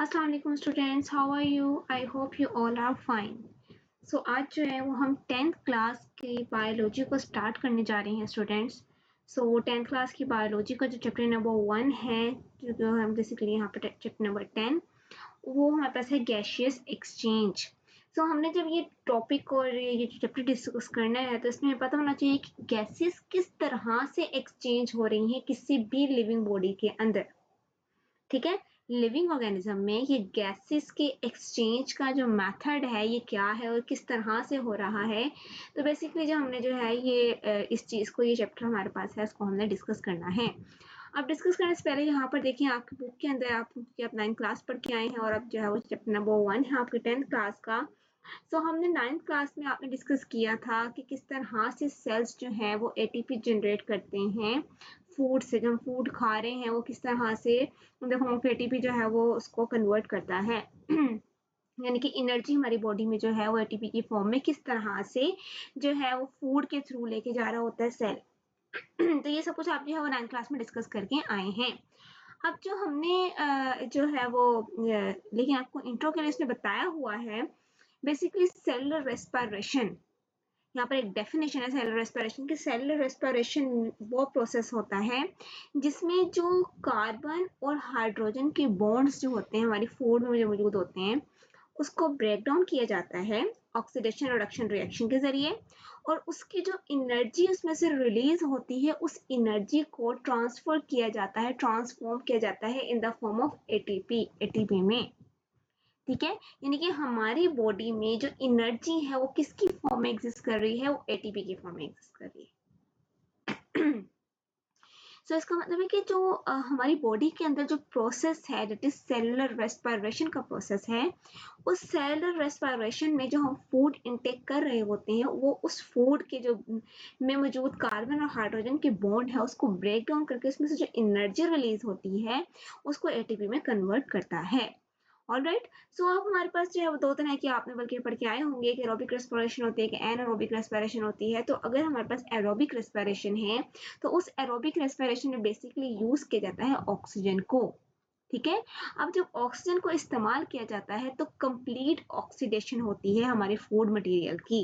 अस्सलाम वालेकुम students, how are you? I hope you all are fine. आज जो है वो हम 10th क्लास की बायोलॉजी को स्टार्ट करने जा रहे हैं स्टूडेंट्स। 10th क्लास की बायोलॉजी का जो चैप्टर नंबर 1 है, जो हम बेसिकली यहाँ पर चैप्टर नंबर 10, वो हमारे पास है गैशियस एक्सचेंज। हमने जब ये टॉपिक और ये चैप्टर डिस्कस करना है तो इसमें पता होना चाहिए कि गैसेस किस तरह से एक्सचेंज हो रही हैं किसी भी लिविंग बॉडी के अंदर। ठीक है, लिविंग ऑर्गेनिज्म में ये गैसेस के एक्सचेंज का जो मेथड है ये क्या है और किस तरह से हो रहा है। तो बेसिकली जो हमने जो है ये इस चीज को, ये चैप्टर हमारे पास है, इसको हमने डिस्कस करना है। अब डिस्कस करने से पहले यहाँ पर देखिए आपकी बुक के अंदर आप 9th क्लास पढ़ के आए हैं और अब जो है वो चैप्टर नंबर 1 है आपके 10th क्लास का। हमने 9th क्लास में आपने डिस्कस किया था कि किस तरह से सेल्स जो है वो एटीपी जनरेट करते हैं फूड से। जब हम फूड खा रहे हैं वो किस तरह से द फॉर्म ऑफ एटीपी जो है वो उसको कन्वर्ट करता है यानी कि एनर्जी हमारी बॉडी में जो है वो एटीपी की फॉर्म में किस तरह से जो है वो फूड के थ्रू लेके जा रहा होता है सेल। तो ये सब कुछ आप जो है वो 9th क्लास में डिस्कस करके आए हैं। अब जो हमने जो है वो लेकिन आपको इंट्रो के लिए इसने बताया हुआ है बेसिकली सेलुलर रेस्पिरेशन। यहाँ पर एक डेफिनेशन है सेलुलर रेस्पिरेशन की। सेलुलर रेस्पिरेशन वो प्रोसेस होता है जिसमें जो कार्बन और हाइड्रोजन के बॉन्ड्स जो होते हैं हमारी फूड में जो मौजूद होते हैं उसको ब्रेक डाउन किया जाता है ऑक्सीडेशन रिडक्शन रिएक्शन के जरिए, और उसकी जो एनर्जी उसमें से रिलीज होती है उस एनर्जी को ट्रांसफर किया जाता है, ट्रांसफॉर्म किया जाता है in the form of ATP में। ठीक है, यानी कि हमारी बॉडी में जो एनर्जी है वो किसकी फॉर्म में एग्जिस्ट कर रही है, वो एटीपी की फॉर्म में एग्जिस्ट कर रही है। इसका मतलब है कि जो हमारी बॉडी के अंदर जो प्रोसेस है दैट इज सेलुलर रेस्पिरेशन का प्रोसेस है, उस सेलुलर रेस्पिरेशन में जो हम फूड इनटेक कर रहे होते हैं वो उस फूड के जो में मौजूद कार्बन और हाइड्रोजन के बॉन्ड है उसको ब्रेक डाउन करके उसमें से जो एनर्जी रिलीज होती है उसको एटीपी में कन्वर्ट करता है। ऑलराइट, अब हमारे पास जो है वो दो तरह की आपने बल्कि पढ़ के आए होंगे, एक एरोबिक रेस्पिरेशन होती है, एक एनारोबिक रेस्पिरेशन होती है। तो अगर हमारे पास एरोबिक रेस्पिरेशन है तो उस एरोबिक रेस्पिरेशन में बेसिकली यूज किया जाता है ऑक्सीजन को। ठीक है, अब जब ऑक्सीजन को इस्तेमाल किया जाता है तो कंप्लीट ऑक्सीडेशन होती है हमारे फूड मटेरियल की,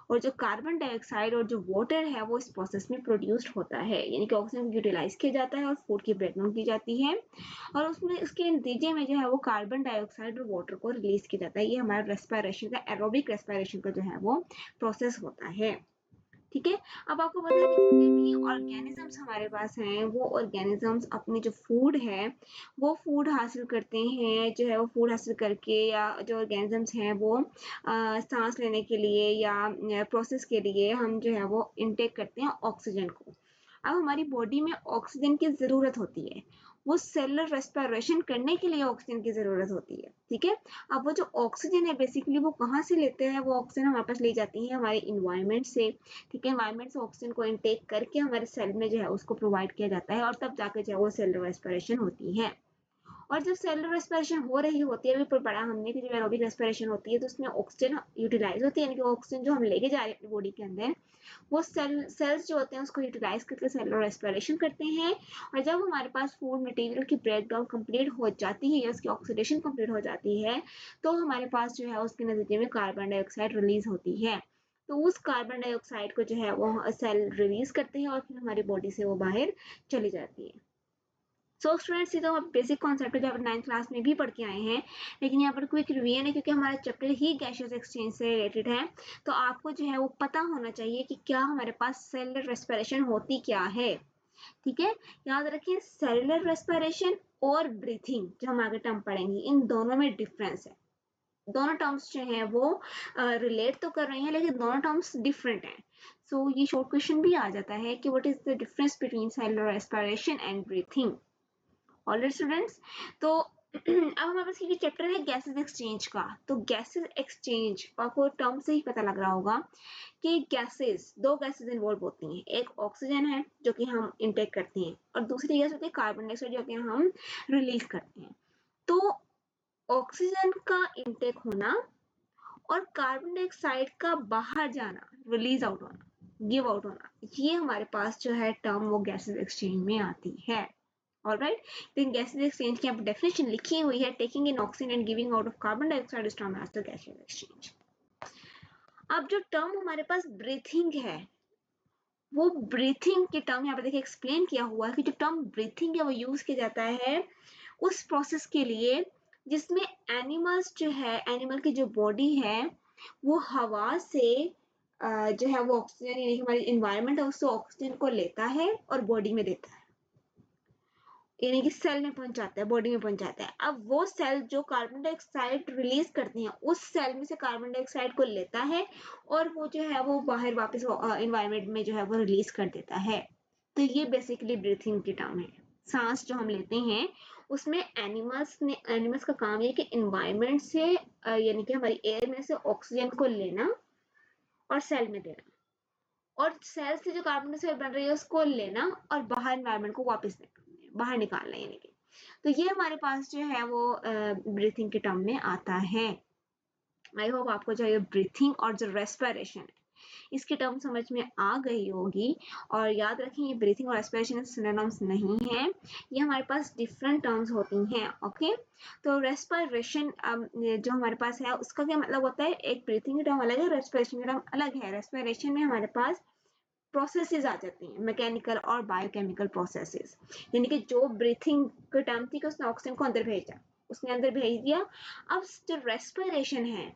और जो कार्बन डाइऑक्साइड और जो वाटर है वो इस प्रोसेस में प्रोड्यूस्ड होता है, यानी कि ऑक्सीजन यूटिलाइज किया जाता है और फूड की ब्रेकडाउन की जाती है, और उसमें उसके नतीजे में जो है वो कार्बन डाइऑक्साइड और वाटर को रिलीज किया जाता है। ये हमारा रेस्पिरेशन का, एरोबिक रेस्पिरेशन का जो है वो प्रोसेस होता है। ठीक है, अब आपको पता है कि जितने भी ऑर्गेनिजम्स हमारे पास हैं वो ऑर्गेनिजम्स अपनी जो फूड है वो फूड हासिल करते हैं, जो है वो फूड हासिल करके, या जो ऑर्गेनिजम्स हैं वो सांस लेने के लिए या प्रोसेस के लिए हम जो है वो इनटेक करते हैं ऑक्सीजन को। अब हमारी बॉडी में ऑक्सीजन की ज़रूरत होती है, वो सेलुलर रेस्पिरेशन करने के लिए ऑक्सीजन की ज़रूरत होती है। ठीक है, अब वो जो ऑक्सीजन है बेसिकली वो कहाँ से लेते हैं, वो ऑक्सीजन हमारे पास ली जाती है हमारे इन्वायरमेंट से। ठीक है, एनवायरनमेंट से ऑक्सीजन को इनटेक करके हमारे सेल में जो है उसको प्रोवाइड किया जाता है और तब जाकर जो है वो सेलुलर रेस्पिरेशन होती है। और जब सेलुलर रेस्पिरेशन हो रही होती है, अभी पर पढ़ा हमने कि जब एरोबिक रेस्पिरेशन होती है तो उसमें ऑक्सीजन यूटिलाइज होती है, यानी कि ऑक्सीजन जो हम लेके जा रहे हैं अपनी बॉडी के अंदर वो सेल्स जो होते हैं उसको यूटिलाइज करके सेलुलर रेस्पिरेशन करते हैं। और जब हमारे पास फूड मटेरियल की ब्रेकडाउन कंप्लीट हो जाती है या उसकी ऑक्सीडेशन कंप्लीट हो जाती है तो हमारे पास जो है उसके नतीजे में कार्बन डाइऑक्साइड रिलीज होती है। तो उस कार्बन डाइऑक्साइड को जो है वो सेल रिलीज करते हैं और फिर हमारी बॉडी से वो बाहर चली जाती है। स्टूडेंट्स, ये तो आप बेसिक कॉन्सेप्ट है जो आप 9th क्लास में भी पढ़ के आए हैं, लेकिन यहाँ पर क्विक रिवीजन है क्योंकि हमारा चैप्टर ही गैसियस एक्सचेंज से रिलेटेड है। तो आपको जो है वो पता होना चाहिए कि क्या हमारे पास सेलुलर रेस्पिरेशन होती क्या है। ठीक है, याद रखिए सेलुलर रेस्पिरेशन और ब्रीथिंग जो हम आगे टर्म पढ़ेंगे इन दोनों में डिफरेंस है। दोनों टर्म्स जो हैं वो रिलेट तो कर रही हैं लेकिन दोनों टर्म्स डिफरेंट हैं। ये शॉर्ट क्वेश्चन भी आ जाता है कि what is the difference between cellular respiration and breathing. Alright students, तो अब हमारे पास ये चैप्टर है गैसेस एक्सचेंज का। तो गैसेस एक्सचेंज आपको टर्म से ही पता लग रहा होगा कि गैसेस, दो गैसेस इन्वॉल्व होती हैं, एक ऑक्सीजन है जो कि हम इनटेक करते हैं और दूसरी गैस होती है कार्बन डाइऑक्साइड जो कि हम रिलीज करते हैं। तो ऑक्सीजन का इनटेक होना और कार्बन डाइऑक्साइड का बाहर जाना, रिलीज आउट होना, गिव आउट होना, ये हमारे पास जो है टर्म वो गैसेस एक्सचेंज में आती है। ऑलराइट, लेकिन गैसेज एक्सचेंज की यहाँ पर डेफिनेशन लिखी हुई है, taking in oxygen and giving out of carbon dioxide is termed as the gases exchange. अब जो टर्म हमारे पास ब्रीथिंग है, वो ब्रीथिंग की टर्म यहाँ पर देखिए एक्सप्लेन किया हुआ है कि जो टर्म ब्रीथिंग है वो यूज किया जाता है उस प्रोसेस के लिए जिसमें एनिमल्स जो है, एनिमल की जो बॉडी है वो हवा से जो है वो ऑक्सीजन, यानी कि हमारी इन्वायरमेंट है उससे ऑक्सीजन को लेता है और बॉडी में देता है, यानी कि सेल में पहुंचाता है, बॉडी में पहुंचाता है। अब वो सेल जो कार्बन डाइऑक्साइड रिलीज करती हैं, उस सेल में से कार्बन डाइऑक्साइड को लेता है और वो जो है वो बाहर वापस इन्वायरमेंट में जो है वो रिलीज कर देता है। तो ये बेसिकली ब्रीथिंग की टर्म है। सांस जो हम लेते हैं उसमें एनिमल्स का काम है कि इन्वायरमेंट से यानी कि हमारी एयर में से ऑक्सीजन को लेना और सेल में देना, और सेल से जो कार्बन डाइऑक्साइड बन रही है उसको लेना और बाहर एनवायरनमेंट को वापस बाहर निकालना, यानी कि तो ये हमारे पास जो है वो ब्रीथिंग के टर्म में आता है। आई होप आपको जो है ब्रीथिंग और जो रेस्पिरेशन है इसकी टर्म समझ में आ गई होगी। और याद रखें ये ब्रीथिंग और रेस्पिरेशन सिनोनिम्स नहीं है, ये हमारे पास डिफरेंट टर्म्स होती हैं। ओके, तो रेस्पिरेशन जो हमारे पास है उसका क्या मतलब होता है, एक ब्रीथिंग की टर्म अलग है, रेस्पिरेशन की टर्म अलग है। रेस्पिरेशन में हमारे पास प्रोसेसेस आ जाती हैं, मैकेनिकल और बायोकेमिकल प्रोसेसेस, यानी कि जो ब्रीथिंग की टर्म थी कि उसने ऑक्सीजन को अंदर भेजा, उसने अंदर भेज दिया। अब जो रेस्पिरेशन है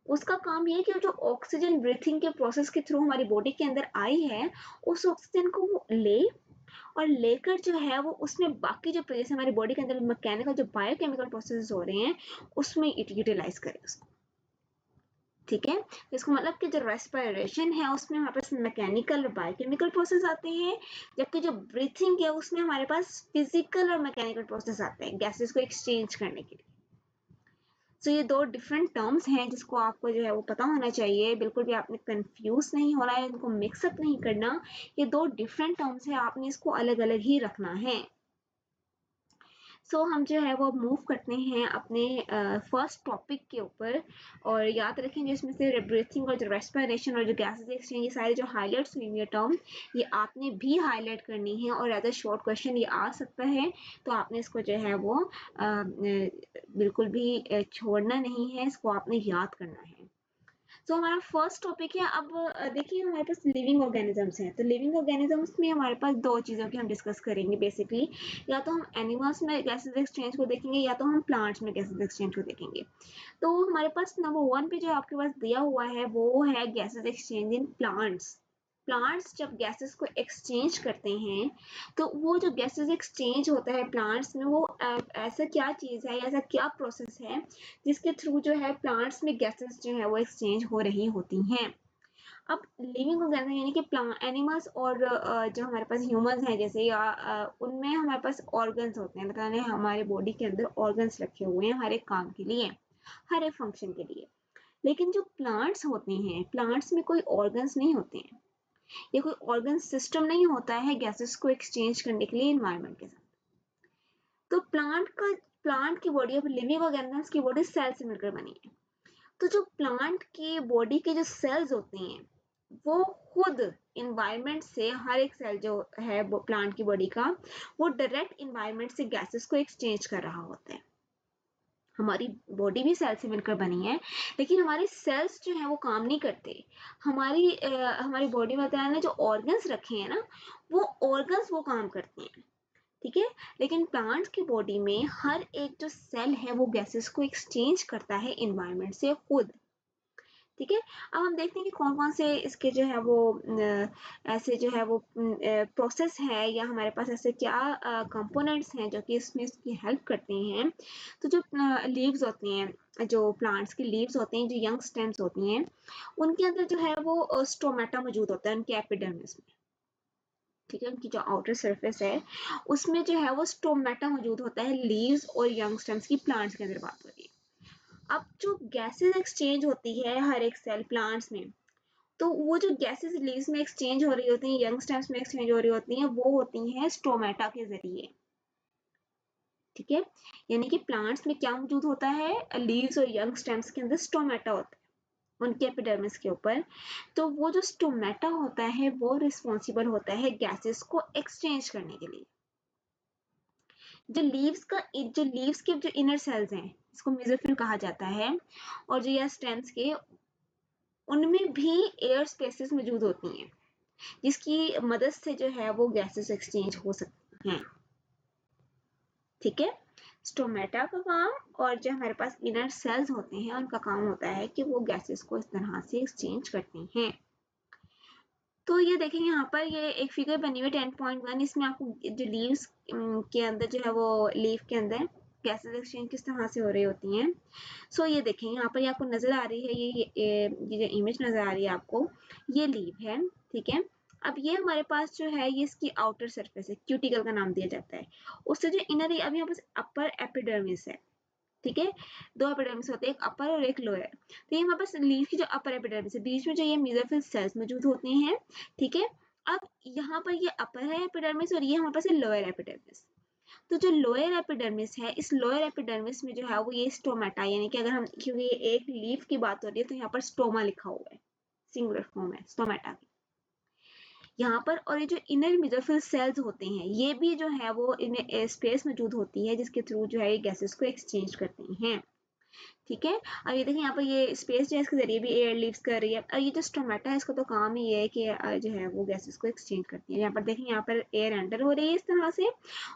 उसका काम ये है कि जो ऑक्सीजन ब्रीथिंग के प्रोसेस के थ्रू हमारी बॉडी के अंदर आई है उस ऑक्सीजन को वो ले और लेकर जो है वो उसमें बाकी जो जैसे हमारी बॉडी के अंदर मैकेनिकल जो बायोकेमिकल प्रोसेस हो रहे हैं उसमें यूटिलाइज करें उसको। ठीक है, इसका मतलब कि जो रेस्पिरेशन है उसमें हमारे पास मैकेनिकल और बायोकेमिकल प्रोसेस आते हैं, जबकि जो ब्रीथिंग है उसमें हमारे पास फिजिकल और मैकेनिकल प्रोसेस आते हैं गैसेस को एक्सचेंज करने के लिए। तो ये दो डिफरेंट टर्म्स हैं जिसको आपको जो है वो पता होना चाहिए, बिल्कुल भी आपने कंफ्यूज नहीं होना है, इनको मिक्सअप नहीं करना। ये दो डिफरेंट टर्म्स हैं, आपने इसको अलग अलग ही रखना है। सो हम जो है वो मूव करते हैं अपने फर्स्ट टॉपिक के ऊपर। और याद रखें जिसमें से ब्रीथिंग और जो रेस्पिरेशन और जो गैसेस एक्सचेंज, ये सारे जो हाईलाइट्स हुई है टर्म, ये आपने भी हाईलाइट करनी है और एज अ शॉर्ट क्वेश्चन ये आ सकता है। तो आपने इसको जो है वो बिल्कुल भी छोड़ना नहीं है, इसको आपने याद करना है। तो हमारा फर्स्ट टॉपिक है। अब देखिए हमारे पास लिविंग ऑर्गेनिजम्स हैं, तो लिविंग ऑर्गेनिजम्स में हमारे पास दो चीज़ों की हम डिस्कस करेंगे बेसिकली, या तो हम एनिमल्स में गैसेज एक्सचेंज को देखेंगे या तो हम प्लांट्स में गैसेज एक्सचेंज को देखेंगे। तो हमारे पास नंबर 1 पे जो आपके पास दिया हुआ है वो है gases exchange in plants. Plants जब गैसेस को एक्सचेंज करते हैं तो वो जो गैसेस एक्सचेंज होता है प्लांट्स में, वो ऐसा क्या चीज़ है, ऐसा क्या प्रोसेस है जिसके थ्रू जो है प्लांट्स में गैसेस जो है वो एक्सचेंज हो रही होती हैं। अब लिविंग ऑर्गेनिज्म यानी कि प्लांट, एनिमल्स और जो हमारे पास ह्यूमंस हैं जैसे, या उनमें हमारे पास ऑर्गन्स होते हैं, मतलब हमारे बॉडी के अंदर ऑर्गन्स रखे हुए हैं हर एक काम के लिए, हर एक फंक्शन के लिए। लेकिन जो प्लांट्स होते हैं, प्लांट्स में कोई ऑर्गन्स नहीं होते हैं, ये कोई ऑर्गन सिस्टम नहीं होता है गैसेस को एक्सचेंज करने के लिए इन्वायरमेंट के साथ। तो प्लांट की बॉडी, ऑफ लिविंग ऑर्गेनिजम्स की बॉडी सेल से मिलकर बनी है। तो जो प्लांट की बॉडी के जो सेल्स होते हैं वो खुद इन्वायरमेंट से, हर एक सेल जो है प्लांट की बॉडी का, वो डायरेक्ट इन्वायरमेंट से गैसेस को एक्सचेंज कर रहा होता है। हमारी बॉडी भी सेल से मिलकर बनी है, लेकिन हमारे सेल्स जो है वो काम नहीं करते। हमारी बॉडी में ने जो ऑर्गन्स रखे हैं ना, वो ऑर्गन्स वो काम करते हैं। ठीक है, लेकिन प्लांट की बॉडी में हर एक जो सेल है वो गैसेस को एक्सचेंज करता है इन्वायरमेंट से खुद। ठीक है, अब हम देखते हैं कि कौन कौन से इसके जो है वो ऐसे जो है वो प्रोसेस है, या हमारे पास ऐसे क्या कंपोनेंट्स हैं जो कि इसमें इसकी हेल्प करते हैं। तो जो लीव्स होती हैं, जो प्लांट्स की लीव्स होती हैं, जो यंग स्टेम्स होती हैं, उनके अंदर जो है वो स्टोमेटा मौजूद होता है, उनके एपिडर्मिस में। ठीक है, उनकी जो आउटर सरफेस है उसमें जो है वो स्टोमेटा मौजूद होता है, लीव्स और यंग स्टेम्स की प्लांट्स के अंदर बात हो रही है। अब जो गैसेस एक्सचेंज होती है हर एक सेल प्लांट्स में, तो वो जो गैसेस लीव्स में एक्सचेंज हो रही होती हैं, यंग स्टेम्स में एक्सचेंज हो रही होती हैं, वो होती हैं स्टोमेटा के जरिए। ठीक है, यानी कि प्लांट्स में क्या मौजूद होता है, लीव्स और यंग स्टेम्स के अंदर स्टोमेटा होता है उनके एपिडर्मिस के ऊपर। तो वो जो स्टोमेटा होता है वो रिस्पॉन्सिबल होता है गैसेस को एक्सचेंज करने के लिए। जो लीव्स के जो इनर सेल्स हैं, इसको मेसोफिल कहा जाता है, और जो यह स्टेम्स के, उनमें भी एयर स्पेसेस मौजूद होती हैं, जिसकी मदद से जो है वो गैसेस एक्सचेंज हो सकती हैं। ठीक है, स्टोमेटा का काम और जो हमारे पास इनर सेल्स होते हैं उनका काम होता है कि वो गैसेस को इस तरह से एक्सचेंज करते हैं। तो ये देखेंगे यहाँ पर ये एक फिगर बनी हुई 10.1, इसमें आपको जो लीव्स के अंदर जो है वो लीफ के अंदर गैसेस एक्सचेंज किस तरह से हो रही होती हैं। सो ये देखें यहाँ पर ये आपको नजर आ रही है, ये जो इमेज नजर आ रही है आपको, ये लीव है। ठीक है, अब ये हमारे पास जो है ये इसकी आउटर सरफेस है, क्यूटिकल का नाम दिया जाता है। उससे जो इनर, अब यहाँ पर अपर एपिडर्मिस है। ठीक है, दो एपिडर्मिस होते हैं, एक अपर और एक लोअर। तो ये हमारे पास लीफ की जो अपर एपिडर्मिस है, बीच में जो ये मेसोफिल सेल्स मौजूद होते हैं। ठीक है, अब यहाँ पर ये अपर है एपिडर्मिस और ये हमारे पास है लोअर एपिडर्मिस। तो जो लोअर एपिडर्मिस है, इस लोअर एपिडर्मिस में जो है वो ये स्टोमेटा, यानी कि अगर हम, क्योंकि एक लीफ की बात हो रही है तो यहाँ पर स्टोमा लिखा हुआ है, सिंगुलर फॉर्म है स्टोमेटा की यहाँ पर। और ये जो इनर मेसोफिल सेल्स होते हैं, ये भी जो है वो इनमें स्पेस मौजूद होती है जिसके थ्रू जो है ये गैसेस को एक्सचेंज करते हैं। ठीक है, अब ये देखिए यहाँ पर ये स्पेस जो है इसके जरिए भी एयर लीव्स कर रही है। और ये जो स्टोमेटा है इसका तो काम ही है कि जो है वो गैसेस को एक्सचेंज करती है। यहाँ पर देखिए यहाँ पर एयर एंटर हो रही है इस तरह से,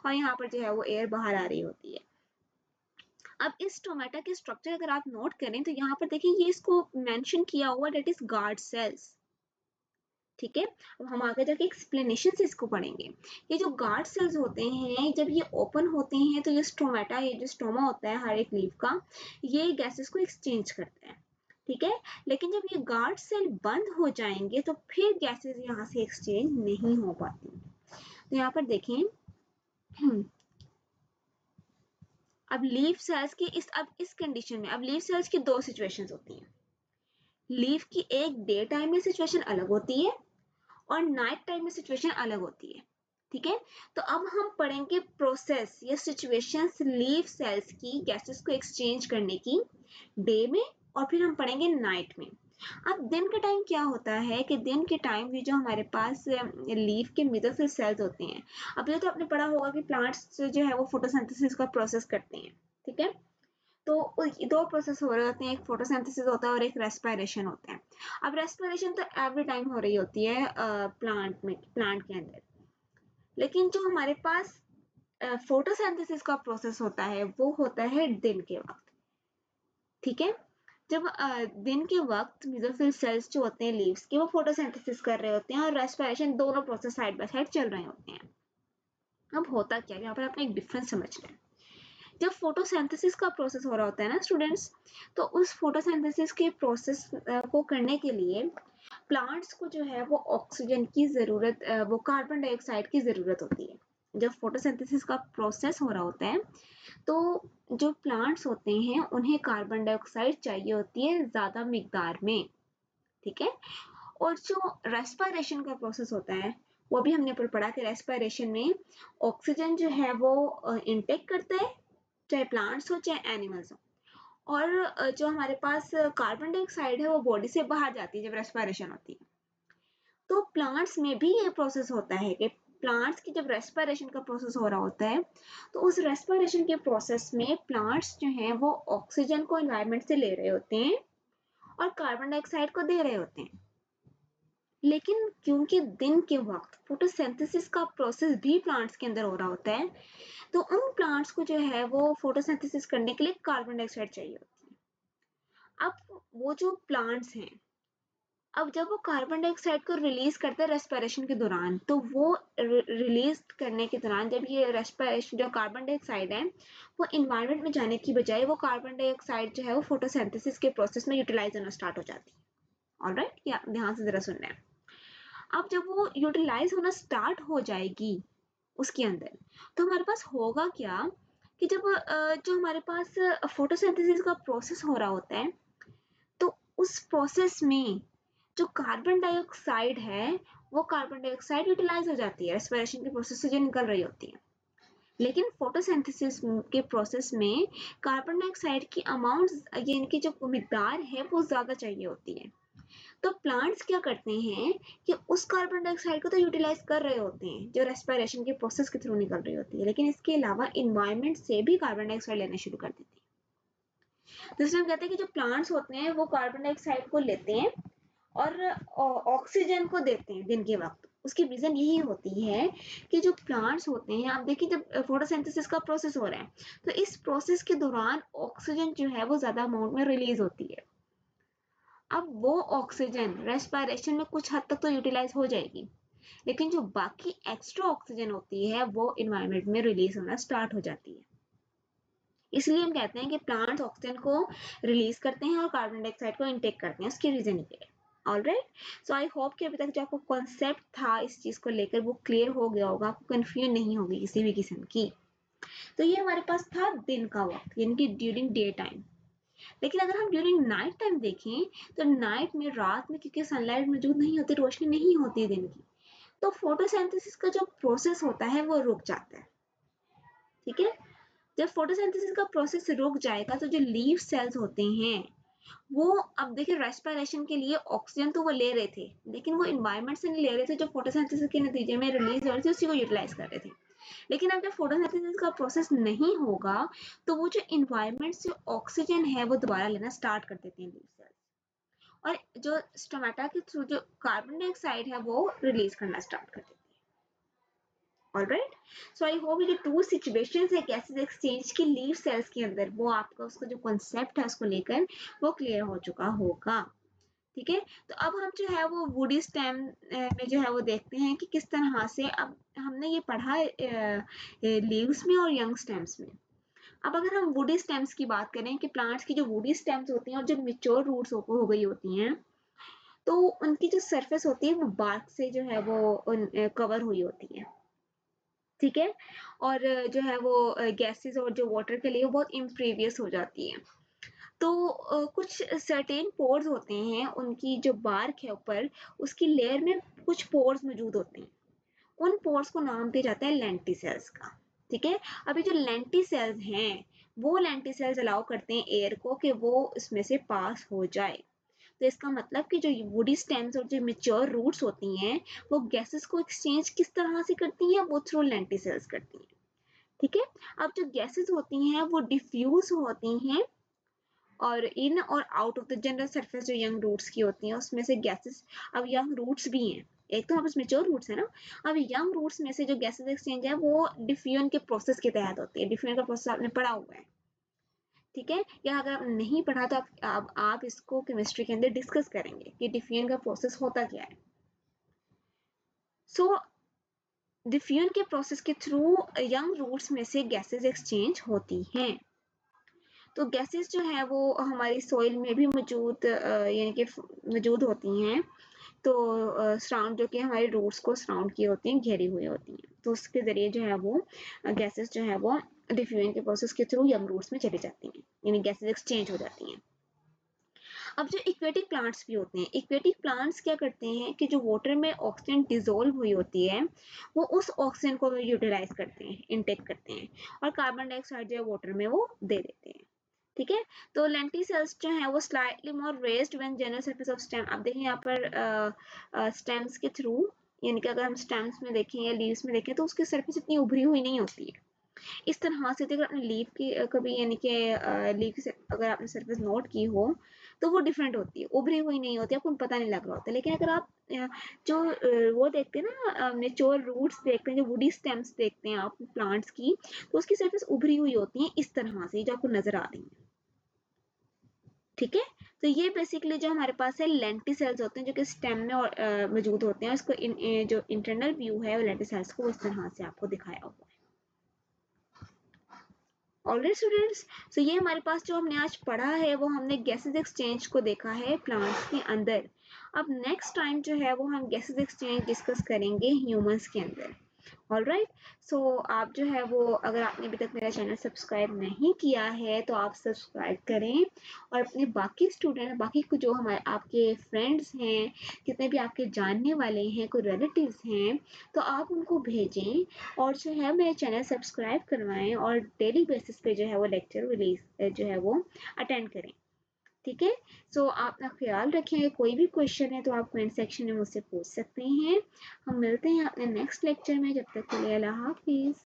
और यहाँ पर जो है वो एयर बाहर आ रही होती है। अब इस स्टोमेटा के स्ट्रक्चर अगर आप नोट करें तो यहाँ पर देखिए ये इसको मेंशन किया हुआ, डेट इज गार्ड सेल्स। ठीक है, अब हम आगे जाके एक्सप्लेनेशन से इसको पढ़ेंगे। ये जो गार्ड सेल्स होते हैं, जब ये ओपन होते हैं तो ये स्टोमेटा, ये जो स्टोमा होता है हर एक लीफ का, ये गैसेस को एक्सचेंज करता है। ठीक है, लेकिन जब ये गार्ड सेल बंद हो जाएंगे तो फिर गैसेस यहाँ से एक्सचेंज नहीं हो पाती। तो यहाँ पर देखें, अब लीफ सेल्स की इस कंडीशन में, अब लीफ सेल्स की दो सिचुएशंस होती हैं। लीफ की एक डे टाइम में सिचुएशन अलग होती है और नाइट टाइम में सिचुएशन अलग होती है। ठीक है, तो अब हम पढ़ेंगे प्रोसेस या सिचुएशंस लीफ सेल्स की गैसेस को एक्सचेंज करने की डे में, और फिर हम पढ़ेंगे नाइट में। अब दिन के टाइम क्या होता है कि दिन के टाइम भी जो हमारे पास लीफ के मेसोफिल सेल्स होते हैं, अब ये तो आपने पढ़ा होगा कि प्लांट्स जो है वो फोटोसिंथेसिस का प्रोसेस करते हैं। ठीक है, तो दो प्रोसेस हो रहे होते हैं, एक फोटोसिंथेसिस होता है और एक रेस्पिरेशन होता है। अब रेस्पिरेशन तो एवरी टाइम हो रही होती है प्लांट के अंदर, लेकिन जो हमारे पास फोटोसिंथेसिस का प्रोसेस होता है वो होता है दिन के वक्त। ठीक है, जब दिन के वक्त मेसोफिल सेल्स जो होते हैं लीव्स के, वो फोटोसिंथेसिस कर रहे होते हैं और रेस्पिरेशन, दोनों प्रोसेस साइड बाय साइड चल रहे होते हैं। अब होता क्या है यहाँ पर, आपने एक डिफरेंस समझ लें। जब फोटोसिंथेसिस का प्रोसेस हो रहा होता है ना स्टूडेंट्स, तो उस फोटोसिंथेसिस के प्रोसेस को करने के लिए प्लांट्स को जो है वो ऑक्सीजन की जरूरत, वो कार्बन डाइऑक्साइड की जरूरत होती है। जब फोटोसिंथेसिस का प्रोसेस हो रहा होता है तो जो प्लांट्स होते हैं उन्हें कार्बन डाइऑक्साइड चाहिए होती है ज्यादा मिकदार में। ठीक है, और जो रेस्पिरेशन का प्रोसेस होता है वो भी हमने पढ़ा कि रेस्पिरेशन में ऑक्सीजन जो है वो इनटेक करता है, चाहे प्लांट्स हो चाहे एनिमल्स हो, और जो हमारे पास कार्बन डाइऑक्साइड है वो बॉडी से बाहर जाती है जब रेस्पिरेशन होती है। तो प्लांट्स में भी ये प्रोसेस होता है कि प्लांट्स की जब रेस्पिरेशन का प्रोसेस हो रहा होता है तो उस रेस्पिरेशन के प्रोसेस में प्लांट्स जो हैं वो ऑक्सीजन को एनवायरनमेंट से ले रहे होते हैं और कार्बन डाइऑक्साइड को दे रहे होते हैं। लेकिन क्योंकि दिन के वक्त फोटोसिंथेसिस का प्रोसेस भी प्लांट्स के अंदर हो रहा होता है, तो उन प्लांट्स को जो है वो फोटोसिंथेसिस करने के लिए कार्बन डाइऑक्साइड चाहिए होती है। अब वो जो प्लांट्स हैं, अब जब वो कार्बन डाइऑक्साइड को रिलीज करते हैं रेस्पिरेशन के दौरान, तो वो रिलीज करने के दौरान जब ये रेस्पिरेशन, जो कार्बन डाइऑक्साइड है वो इन्वायरमेंट में जाने की बजाय वो कार्बन डाइऑक्साइड जो है वो फोटोसिंथेसिस के प्रोसेस में यूटिलाइज होना स्टार्ट हो जाती है। ऑलराइट, या ध्यान से जरा सुनना है। अब जब वो यूटिलाइज होना स्टार्ट हो जाएगी उसके अंदर, तो हमारे पास होगा क्या कि जब जो हमारे पास फोटोसिंथेसिस का प्रोसेस हो रहा होता है, तो उस प्रोसेस में जो कार्बन डाइऑक्साइड है वो कार्बन डाइऑक्साइड यूटिलाइज हो जाती है रेस्पिरेशन के प्रोसेस से जो निकल रही होती है। लेकिन फोटोसिंथेसिस के प्रोसेस में कार्बन डाइऑक्साइड की अमाउंट, यानी कि जो मिकदार है वो ज्यादा चाहिए होती है। तो प्लांट्स क्या करते हैं कि उस कार्बन डाइऑक्साइड को तो यूटिलाइज कर रहे होते हैं जो रेस्पिरेशन के प्रोसेस के थ्रू निकल रही होती है, लेकिन इसके अलावा इन्वायरमेंट से भी कार्बन डाइऑक्साइड लेना शुरू कर देते हैं। तो इसलिए हम कहते हैं कि जो प्लांट्स होते हैं वो कार्बन डाइऑक्साइड को लेते हैं और ऑक्सीजन को देते हैं दिन के वक्त। उसकी रीजन यही होती है कि जो प्लांट्स होते हैं, आप देखिए जब फोटोसिंथेसिस का प्रोसेस हो रहा है तो इस प्रोसेस के दौरान ऑक्सीजन जो है वो ज्यादा अमाउंट में रिलीज होती है। अब वो ऑक्सीजन रेस्पिरेशन में कुछ हद तक तो यूटिलाइज हो जाएगी, लेकिन जो बाकी एक्स्ट्रा ऑक्सीजन होती है वो इन्वायरमेंट में रिलीज होना स्टार्ट हो जाती है। इसलिए हम कहते हैं कि प्लांट्स ऑक्सीजन को रिलीज करते हैं और कार्बन डाइऑक्साइड को इनटेक करते हैं, उसकी रीजन ये है। ऑलराइट, सो आई होप कि अभी तक जो आपको कॉन्सेप्ट था इस चीज को लेकर वो क्लियर हो गया होगा, आपको कंफ्यूजन नहीं होगी किसी भी किस्म की। तो ये हमारे पास था दिन का वक्त, यानी कि ड्यूरिंग डे टाइम। लेकिन अगर हम ड्यूरिंग नाइट टाइम देखें तो नाइट में, रात में, क्योंकि सनलाइट मौजूद नहीं होती, रोशनी नहीं होती दिन की, तो फोटोसिंथेसिस का जो प्रोसेस होता है वो रुक जाता है। ठीक है, जब फोटोसिंथेसिस का प्रोसेस रुक जाएगा तो जो लीव सेल्स होते हैं वो, अब देखिए रेस्पिरेशन के लिए ऑक्सीजन तो वो ले रहे थे, लेकिन वो इन्वायरमेंट से नहीं ले रहे थे, जो फोटोसिंथेसिस के नतीजे में रिलीज हो रही थी उसी को यूटिलाइज कर रहे थे। लेकिन अब जब फोटोसिंथेसिस का प्रोसेस नहीं होगा तो वो जो इन्वायरमेंट से ऑक्सीजन है वो दोबारा लेना स्टार्ट कर देते हैं लीव सेल्स, और जो स्टोमेटा के थ्रू जो कार्बन डाइऑक्साइड है वो रिलीज करना स्टार्ट कर देते हैं। ऑलराइट, सो आई होप ये टू सिचुएशंस है गैसेस एक्सचेंज की लीव सेल्स के अंदर, वो आपका उसका जो कॉन्सेप्ट है उसको लेकर वो क्लियर हो चुका होगा। ठीक है, तो अब हम जो है वो वुडी स्टेम में जो है वो देखते हैं कि किस तरह से, अब हमने ये पढ़ा लीव्स में और यंग स्टेम्स में। अब अगर हम वुडी स्टेम्स की बात करें कि प्लांट्स की जो वुडी स्टेम्स होती हैं और जो मेच्योर रूट्स हो गई होती हैं, तो उनकी जो सरफेस होती है वो बार्क से जो है वो कवर हुई होती है। ठीक है, और जो है वो गैसेस और जो वाटर के लिए वो बहुत इम्प्रीवियस हो जाती है। तो कुछ सर्टेन पोर्स होते हैं, उनकी जो बार्क है ऊपर उसकी लेयर में कुछ पोर्स मौजूद होते हैं, उन पोर्स को नाम दिया जाता है लेंटिसेल्स का। ठीक है, अभी जो लेंटिसेल्स हैं वो लेंटिसेल्स अलाउ करते हैं एयर को कि वो इसमें से पास हो जाए। तो इसका मतलब कि जो वुडी स्टेम्स और जो मेच्योर रूट्स होती हैं वो गैसेस को एक्सचेंज किस तरह से करती हैं, वो थ्रू लेंटिसेल्स करती हैं। ठीक है, अब जो गैसेस होती हैं वो डिफ्यूज होती हैं और इन और out of the general surface जो यंग रूट्स की होती हैं उसमें से गैसेस, अब यंग रूट्स भी हैं, एक तो हमारे मेच्योर रूट्स है ना, अब यंग रूट्स में से जो गैसेस एक्सचेंज है वो डिफ्यूजन के प्रोसेस के तहत होती है। डिफ्यूजन का प्रोसेस आपने पढ़ा हुआ है, ठीक है, या अगर आप नहीं पढ़ा तो आप इसको केमिस्ट्री के अंदर डिस्कस करेंगे कि डिफ्यूजन का प्रोसेस होता क्या है। सो डिफ्यूजन के प्रोसेस के थ्रू यंग रूट्स में से गैसेस एक्सचेंज होती हैं। तो गैसेस जो है वो हमारी सॉइल में भी मौजूद यानी कि मौजूद होती हैं, तो सराउंड जो कि हमारे रूट्स को सराउंड किए होती हैं, घेरी हुई होती हैं, तो उसके जरिए जो है वो गैसेस जो है वो डिफ्यूजन के प्रोसेस के थ्रू यंग रूट्स में चली जाती हैं, यानी गैसेस एक्सचेंज हो जाती हैं। अब जो इक्वेटिक प्लांट्स भी होते हैं, इक्वेटिक प्लांट्स क्या करते हैं कि जो वाटर में ऑक्सीजन डिजोल्व हुई होती है वो उस ऑक्सीजन को यूटिलाइज करते हैं, इनटेक करते हैं, और कार्बन डाइऑक्साइड जो है वाटर में वो दे देते हैं। ठीक है, तो लेंटिसेल्स जो है वो slightly more raised when general surface of stem, आप देखिए यहाँ पर स्टेम्स के थ्रू, यानी कि अगर हम स्टेम्स में देखें या लीव्स में देखें तो उसकी सरफेस इतनी उभरी हुई नहीं होती है। इस तरह से अगर आपने लीफ की कभी यानी कि लीफ की अगर आपने सरफेस नोट की हो तो वो डिफरेंट होती है, उभरी हुई नहीं होती, आपको पता नहीं लग रहा होता। लेकिन अगर आप जो वो देखते हैं ना, नेचुरल रूट्स देखते हैं, जो वुडी स्टेम्स देखते हैं आप प्लांट्स की, तो उसकी सरफेस उभरी हुई होती है इस तरह से जो आपको नजर आ रही है। ठीक है, तो ये बेसिकली जो हमारे पास है लेंटिसेल्स होते हैं जो कि स्टेम में मौजूद होते हैं, उसको जो इंटरनल व्यू है लेंटिसेल्स को इस तरह से आपको दिखाया हुआ है। ऑलराइट स्टूडेंट्स, सो ये हमारे पास जो हमने आज पढ़ा है वो हमने गैसेस एक्सचेंज को देखा है प्लांट्स के अंदर। अब नेक्स्ट टाइम जो है वो हम गैसेस एक्सचेंज डिस्कस करेंगे ह्यूमंस के अंदर। ऑलराइट, सो आप जो है वो, अगर आपने अभी तक मेरा चैनल सब्सक्राइब नहीं किया है तो आप सब्सक्राइब करें, और अपने बाकी स्टूडेंट, बाकी को जो हमारे आपके फ्रेंड्स हैं, जितने भी आपके जानने वाले हैं, कोई रिलेटिव्स हैं, तो आप उनको भेजें और जो है मेरे चैनल सब्सक्राइब करवाएं और डेली बेसिस पे जो है वो लेक्चर रिलीज जो है वो अटेंड करें। ठीक है। सो आप अपना ख्याल रखें, कोई भी क्वेश्चन है तो आप कमेंट सेक्शन में मुझसे पूछ सकते हैं। हम मिलते हैं अपने नेक्स्ट लेक्चर में, जब तक के लिए अल्लाह हाफिज़।